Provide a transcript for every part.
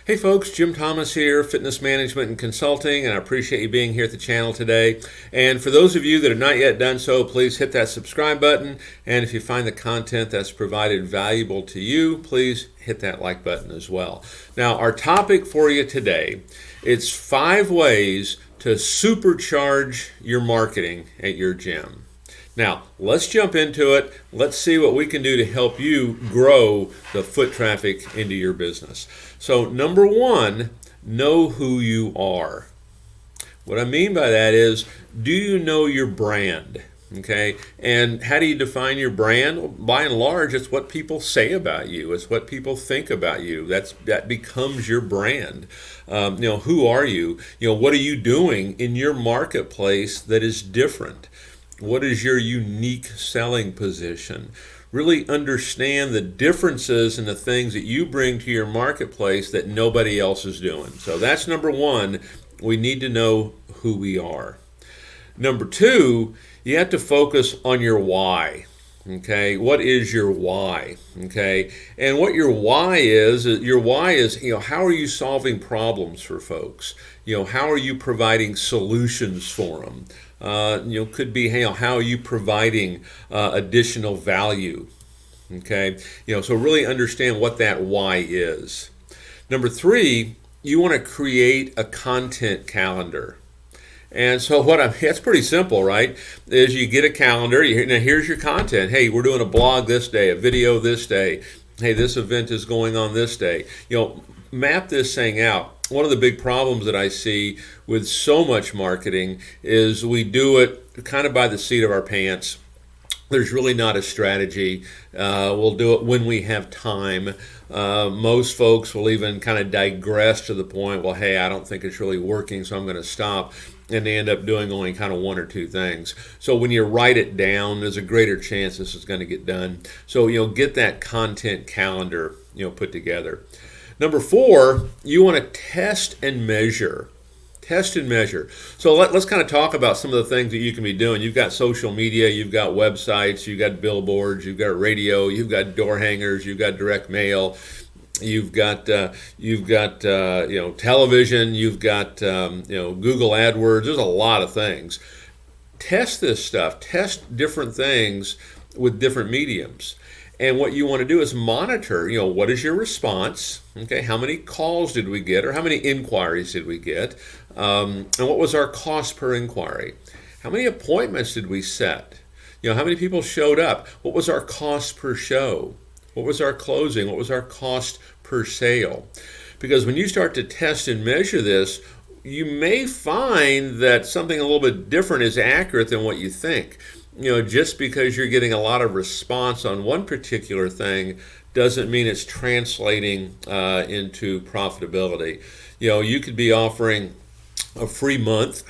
Hey folks, Jim Thomas here, Fitness Management and Consulting, and I appreciate you being here at the channel today. And for those of you that have not yet done so, please hit that subscribe button. And if you find the content that's provided valuable to you, please hit that like button as well. Now, our topic for you today, it's 5 ways to supercharge your marketing at your gym. Now, let's jump into it. Let's see what we can do to help you grow the foot traffic into your business. So, number 1, know who you are. What I mean by that is, do you know your brand? Okay, and how do you define your brand? Well, by and large, it's what people say about you. It's what people think about you. That becomes your brand. Who are you? What are you doing in your marketplace that is different? What is your unique selling position? Really understand the differences in the things that you bring to your marketplace that nobody else is doing. So that's number 1. We need to know who we are. Number 2, you have to focus on your why. Okay, what is your why? Okay, and what your why is how are you solving problems for folks? How are you providing solutions for them? Could be how are you providing additional value? Okay, so really understand what that why is. Number 3, you want to create a content calendar. And so that's pretty simple, right? Is you get a calendar, now here's your content. Hey, we're doing a blog this day, a video this day. Hey, this event is going on this day. Map this thing out. One of the big problems that I see with so much marketing is we do it kind of by the seat of our pants. There's really not a strategy. We'll do it when we have time. Most folks will even kind of digress to the point, well, hey, I don't think it's really working, so I'm going to stop. And they end up doing only kind of 1 or 2 things. So when you write it down, there's a greater chance this is going to get done. So get that content calendar put together. Number 4, you want to test and measure. Test and measure. So let's kind of talk about some of the things that you can be doing. You've got social media, you've got websites, you've got billboards, you've got radio, you've got door hangers, you've got direct mail, you've got television, you've got Google AdWords. There's a lot of things. Test this stuff. Test different things with different mediums. And what you want to do is monitor, what is your response? Okay, how many calls did we get, or how many inquiries did we get? And what was our cost per inquiry? How many appointments did we set? How many people showed up? What was our cost per show? What was our closing? What was our cost per sale? Because when you start to test and measure this, you may find that something a little bit different is accurate than what you think. Just because you're getting a lot of response on one particular thing doesn't mean it's translating into profitability. You could be offering a free month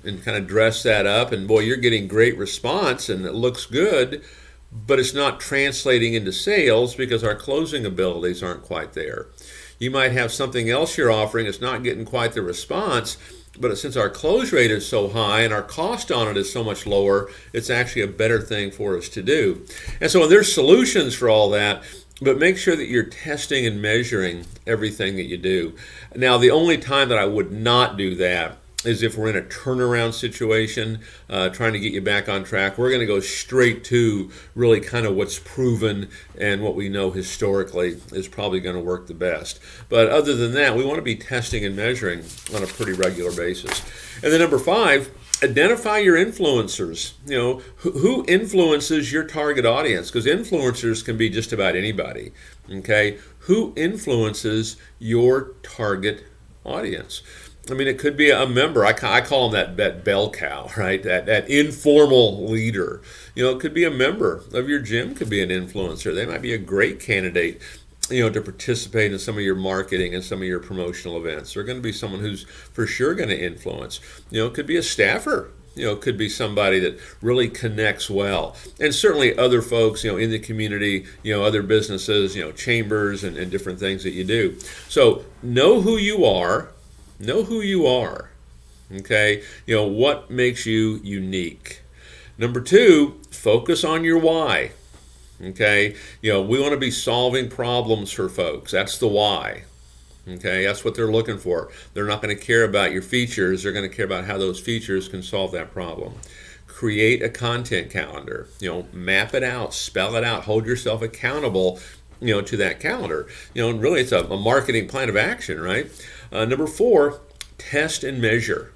and kind of dress that up, and boy, you're getting great response and it looks good, but it's not translating into sales because our closing abilities aren't quite there. You might have something else you're offering, it's not getting quite the response, but since our close rate is so high and our cost on it is so much lower, it's actually a better thing for us to do. And so there's solutions for all that, but make sure that you're testing and measuring everything that you do. Now, the only time that I would not do that is if we're in a turnaround situation, trying to get you back on track. We're going to go straight to really kind of what's proven and what we know historically is probably going to work the best. But other than that, we want to be testing and measuring on a pretty regular basis. And then number 5, identify your influencers. Who influences your target audience? Because influencers can be just about anybody. Okay, who influences your target audience? I mean, it could be a member. I call them that bell cow, right? That informal leader. It could be a member of your gym, could be an influencer. They might be a great candidate, to participate in some of your marketing and some of your promotional events. They're going to be someone who's for sure going to influence. It could be a staffer. Could be somebody that really connects well. And certainly other folks, in the community, other businesses, chambers and different things that you do. So know who you are. Know who you are, okay? What makes you unique. Number 2, focus on your why, okay? We want to be solving problems for folks. That's the why. Okay, that's what they're looking for. They're not going to care about your features. They're going to care about how those features can solve that problem. Create a content calendar. Map it out, spell it out, hold yourself accountable, to that calendar. And really it's a marketing plan of action, right? Number 4, test and measure.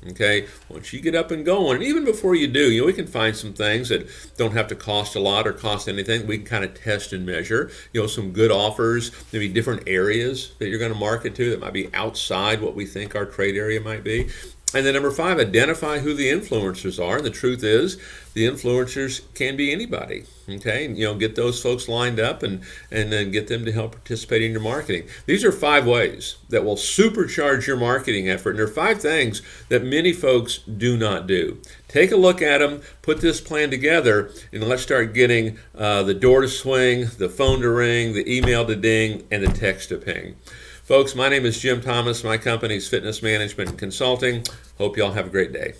Okay, once you get up and going, and even before you do, we can find some things that don't have to cost a lot or cost anything. We can kind of test and measure, some good offers, maybe different areas that you're going to market to that might be outside what we think our trade area might be. And then number 5, identify who the influencers are. And the truth is, the influencers can be anybody. Okay, and, get those folks lined up and then get them to help participate in your marketing. These are 5 ways that will supercharge your marketing effort. And there are 5 things that many folks do not do. Take a look at them, put this plan together, and let's start getting the door to swing, the phone to ring, the email to ding, and the text to ping. Folks, my name is Jim Thomas. My company is Fitness Management and Consulting. Hope you all have a great day.